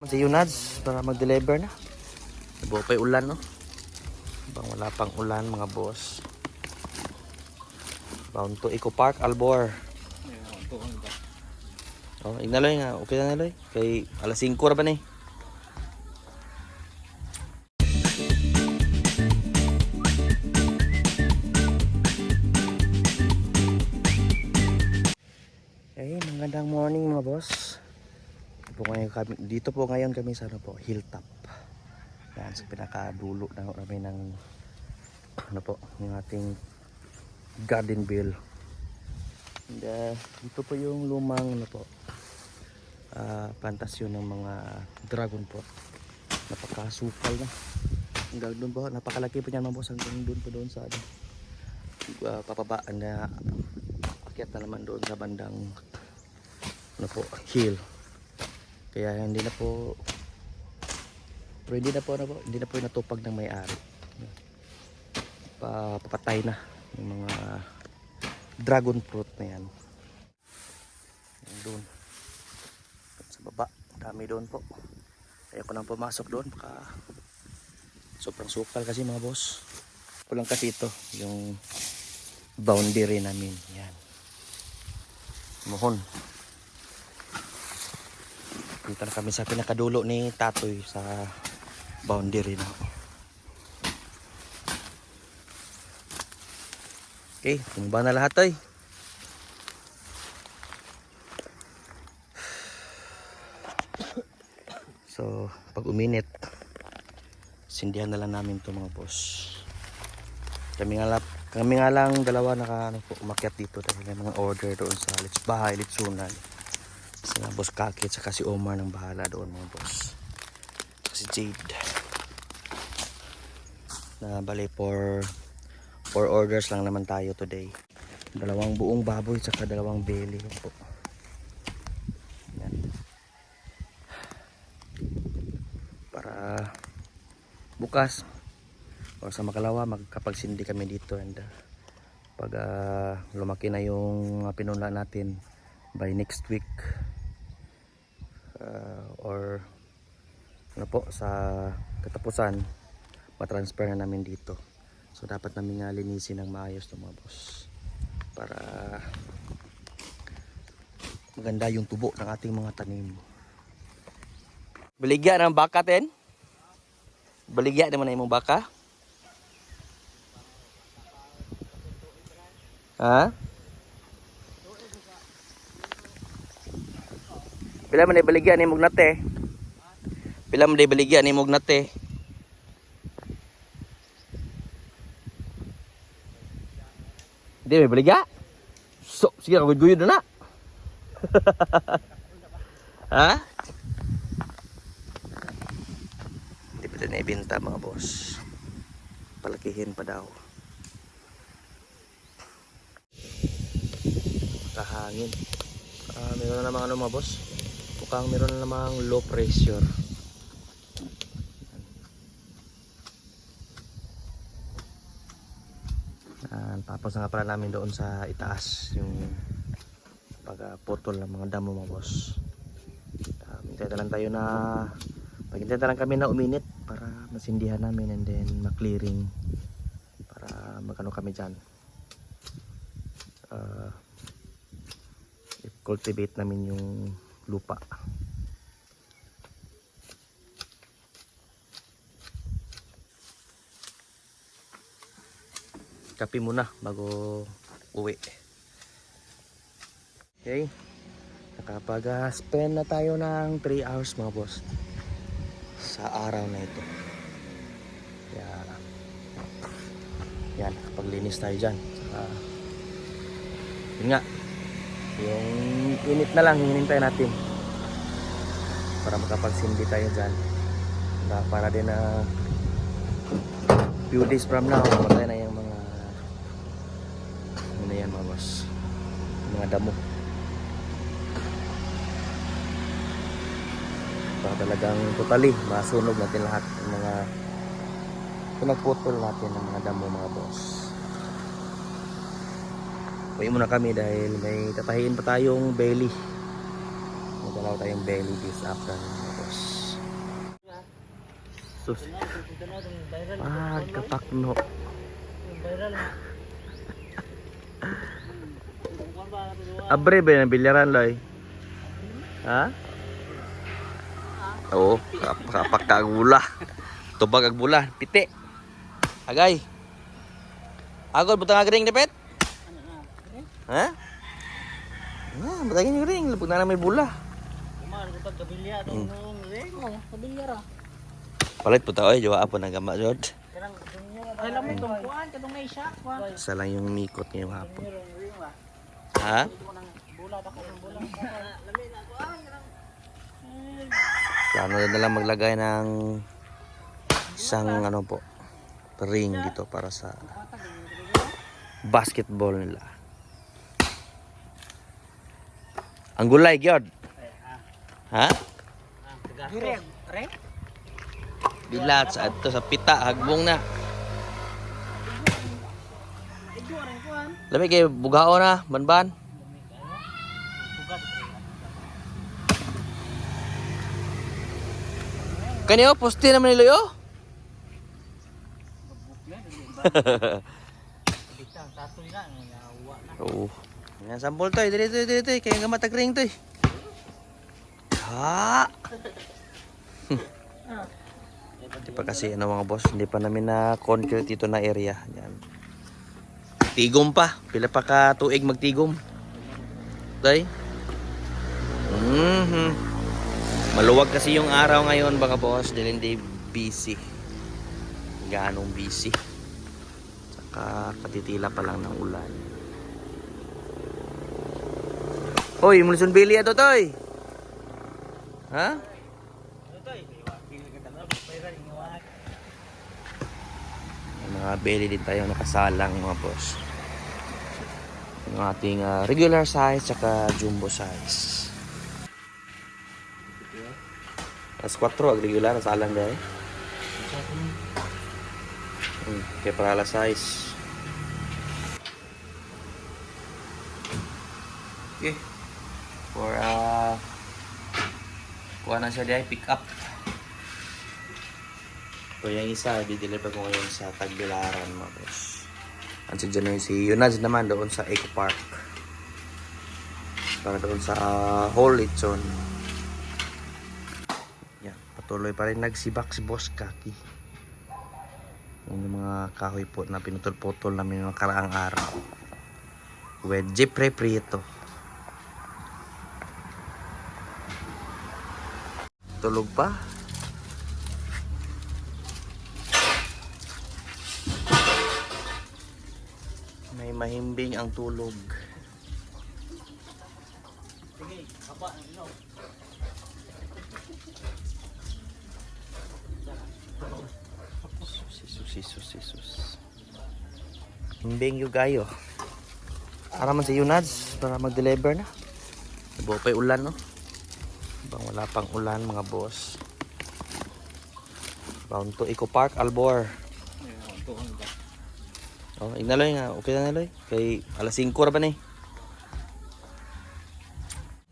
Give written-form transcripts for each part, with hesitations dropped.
Si Yunads para mag-deliver na. Nabuo pa yung ulan, no? Bang wala pang ulan, mga boss. Bound to Eco Park, Albor. Oh, ignaloy nga. Okay na naloy. Kay alas 5 ra ba ni? Hey, magandang morning mga boss. Dito po ngayon kami sa Hilltop. Yan, sa pinakadulo na kami ng yung ating garden bill. And, dito po yung lumang plantasyon ng mga dragon po. Napakasupal na. Hanggang doon po, napakalaki po niyan mga boss. Hanggang doon po doon sa papabaan na akyat na naman doon sa bandang hill. Kaya hindi na po natupag ng may-ari. Papatay na yung mga dragon fruit na yan. Doon sa baba, dami doon po. Ayoko nang pumasok doon, baka sobrang sukal kasi mga boss. Kulang kasi ito yung boundary namin. Yan, mohon. Dito na kami sa pinakadulo ni Tatoy sa boundary na. Okay, tumba na lahat ay. So, pag uminit, sindihan na lang namin to mga boss. Kami nga lang dalawa umakyat dito dahil may mga order doon sa bahay litsunan. Si Boss Kakit saka si Omar nang bahala doon mga boss. Si Jade. Na bali for orders lang naman tayo today. Dalawang buong baboy saka dalawang belly po. Yan. Para bukas o sa makalawa magkapagsindi kami dito, and pag lumaki na yung pinuna natin by next week or sa katapusan matransfer na namin dito. So dapat namin nga linisin ng maayos ng mga boss para maganda yung tubo ng ating mga tanim. Baligya ng baka ten? Baligya naman na imong baka? Ha? Pila man day baligya ni mog nate? Pila man day baligya ni mog nate? Di may baligya? So, sige guyud na. Ha? Hindi pa na ibenta mga boss. Palakihin pa daw. Kahangin. Meron na namang mga boss. Mukhang meron na namang low pressure. Tapos na nga pala namin doon sa itaas yung pagputol ng mga damo mga boss. Hintay na lang kami na uminit para masindihan namin, and then maklearing para magano kami dyan. Cultivate namin yung lupa. Kape muna bago uwi. Okay, nakapag-spend na tayo ng 3 hours mga boss sa araw na ito. Yan, nakapaglinis tayo dyan. Yun nga, yung init na lang hinintay natin para makapagsindi tayo dyan. Para din na few days from now matay na yung mga mga boss, mga damo. Para talagang totally masunog natin lahat ng mga pinagputol natin ng mga damo mga boss. Uwi muna kami dahil may tatahiin pa tayong belly. Magdalaw tayong belly this afternoon mga boss. sus. Pagkapakno. Viral na. Abre ba yung bilyaran loy? Ha? Oo, kapagkagula. Tubag agbula, piti. Agay. Agol butang agring depet? Ha? Ah, butangin yung ring, lupag na may bula. Kumahan ko kabilya tong ring mo, kabilya ra. Palit po tayo, jawa po ng gama jod. Kanang ay lamay tong kuan katong na isa, kuan. Isa lang yung mikot ngayong hapon. Ring ba? Ha? Bula ta ka ng bula. Lamay na kuan kanang Plano na lang maglagay ng isang ano po, ring dito para sa basketball nila. Ang gulay gyud. Ha? ring, ring. Dilat sa ato sa pita hagbong na. Ito ring kuan. Lami kay bugao na, banban. Bugat. Kanyo poste naman nilo yo. Bitang tatoy na ngawa na. Oo. Yan sampol toy, dili kay nga matag ring toy. Ha. Di pa kasi ano mga boss, hindi pa namin na concrete ito na area. Yan. Tigom pa, pila pa ka tuig magtigom. Day. Maluwag kasi yung araw ngayon mga boss, dahil hindi busy. Ganong busy. Saka katitila pa lang ng ulan. Hoy, Mulson Billy ato toy. Ha? May mga belly din tayong nakasalang mga boss. Yung ating regular size saka jumbo size. Alas 4 ang regular nasalang dahil. Kaya para alas 6. Okay. For kuha na siya dahil pick up. So yung isa, di-deliver ko ngayon sa Tagbilaran mga boss. At dyan si Yunaz naman doon sa Eco Park. Para doon sa Hall Litson. Yan, patuloy pa rin nagsibak si Boss Kaki. Yung mga kahoy po na pinutol-putol namin ng karaang araw. With Jeffrey Prieto. Tulog pa. May mahimbing ang tulog. Sige, apa no. Sus. Himbing yung gayo. Para man si Yunads para mag-deliver na. Ibo pa yung ulan no. Bang wala pang ulan mga boss. Bound to Eco Park, Albor. Oh, ignaloy nga. Okay na naloy. Kay alas 5 ra ba ni?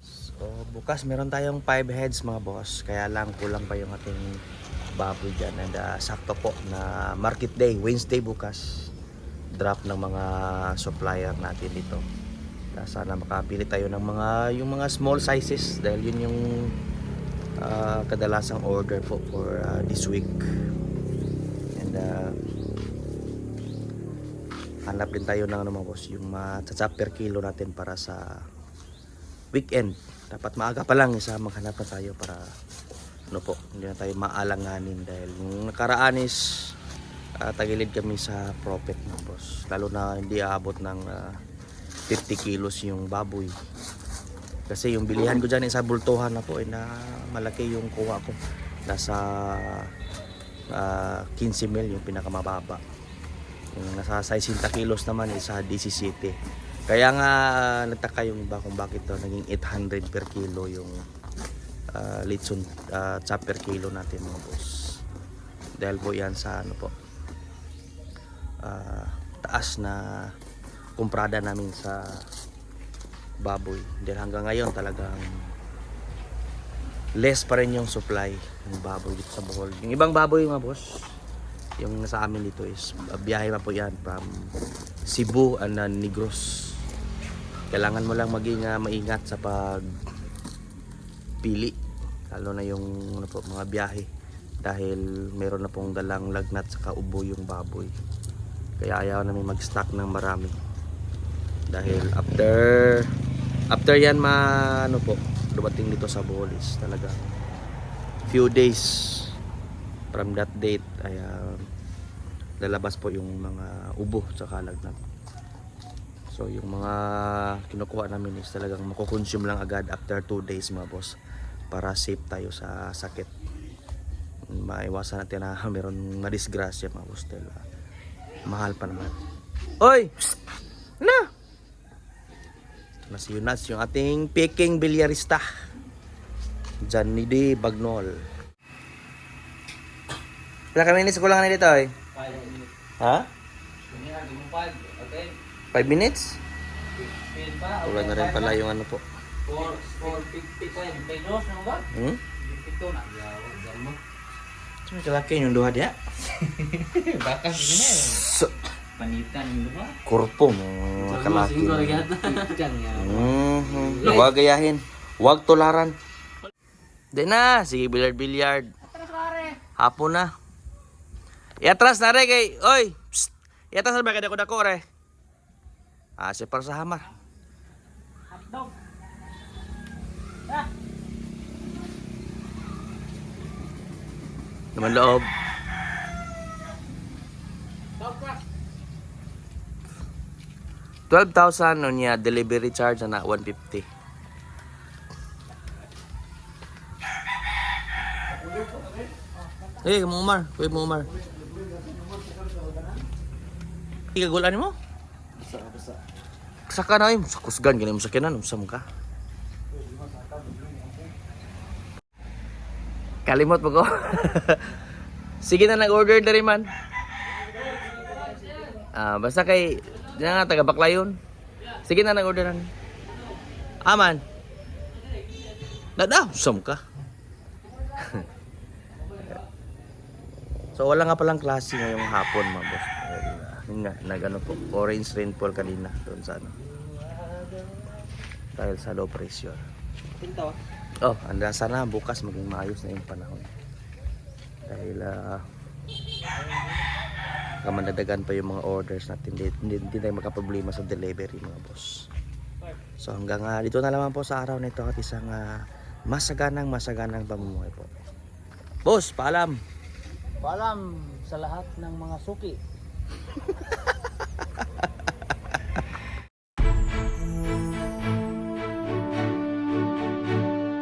So, bukas meron tayong 5 heads mga boss. Kaya lang kulang pa yung ating baboy dyan. And sakto po na market day, Wednesday bukas. Drop ng mga supplier natin dito. Sana makapili tayo ng yung mga small sizes dahil yun yung kadalasang order po for this week. And hanap din tayo ng mga boss yung matsatsa per kilo natin para sa weekend. Dapat maaga pa lang isa maghanap na tayo para hindi na tayo maalanganin dahil nung nakaraan is tagilid kami sa profit ng boss. Lalo na hindi aabot ng 50 kilos yung baboy. Kasi yung bilihan ko dyan sa bultuhan na po na malaki yung kuha ko. Nasa 15 mil yung pinakamababa. Yung nasa 60 kilos naman is 17. Kaya nga nagtaka yung iba kung bakit naging 800 per kilo yung litson chop per kilo natin mga boss. Dahil po yan sa taas na kumprada namin sa baboy. Dahil hanggang ngayon talagang less pa rin yung supply ng baboy dito sa Bohol. Yung ibang baboy mga boss, yung sa amin dito is biyahe pa po yan from Cebu and Negros. Kailangan mo lang maging maingat sa pag pili, lalo na yung ano po, mga biyahe, dahil meron na pong dalang lagnat sa kaubo yung baboy. Kaya ayaw namin mag-stock ng marami, dahil after yan ano po, dumating dito sa Bohol is talaga few days from that date ay lalabas po yung mga ubo sa lagnat. So yung mga kinukuha namin is talagang makukonsume lang agad after 2 days mga boss, para safe tayo sa sakit. Maiwasan natin na meron madisgrasya mga boss, dahil mahal pa naman. Oy! Psst! Na! Ito na si Yunas, yung ating Peking bilyarista, Johnny D. Bagnol. Wala kami minutes ko lang na dito eh. 5 minutes. Ha? Hindi na, 5. Okay. 5 minutes? Pin pa. Wala na rin pala yung ano po. 4:55 pesos ano ba? Ito na. Yaw mo. Saan kalaki yung duha diya? Baka sige na. So, Panitan mo ba? kurpo mga kalaki. Ikan ya. Huwag gayahin. Huwag tularan. Di na. Sige, bilyard. Hapon na. Iatras na re kay. Oy! Psst! Iatras na ba kay dako-dako re? Siya para sa hamar. Hotdog. Naman loob. Dog. 12,000 no niya. Delivery charge na 150. Hey, Umar. Wait mo, Umar. Ikagulan mo? Basa. Saka na yun. Sa kusgan. Ganyan mo sa kinan. Usam ka. Kalimot mo ko. Sige na, nag-order na rin man. Basta kay... Diyan nga, taga-Baklayon. Sige na, nag-order na. Aman. Nada, usam ka. So wala nga palang klase ngayong hapon mga boss. Yun nga, nag-ano po, orange rainfall kanina doon sa ano. Dahil sa low pressure. Pinto. Oh, handa sana bukas maging maayos na yung panahon. Dahil kamandadagan pa yung mga orders natin. Hindi tayo makaproblema sa delivery mga boss. So hanggang dito na lamang po sa araw na ito at isang masaganang pamumuhay po. Boss, paalam! Paalam sa lahat ng mga suki.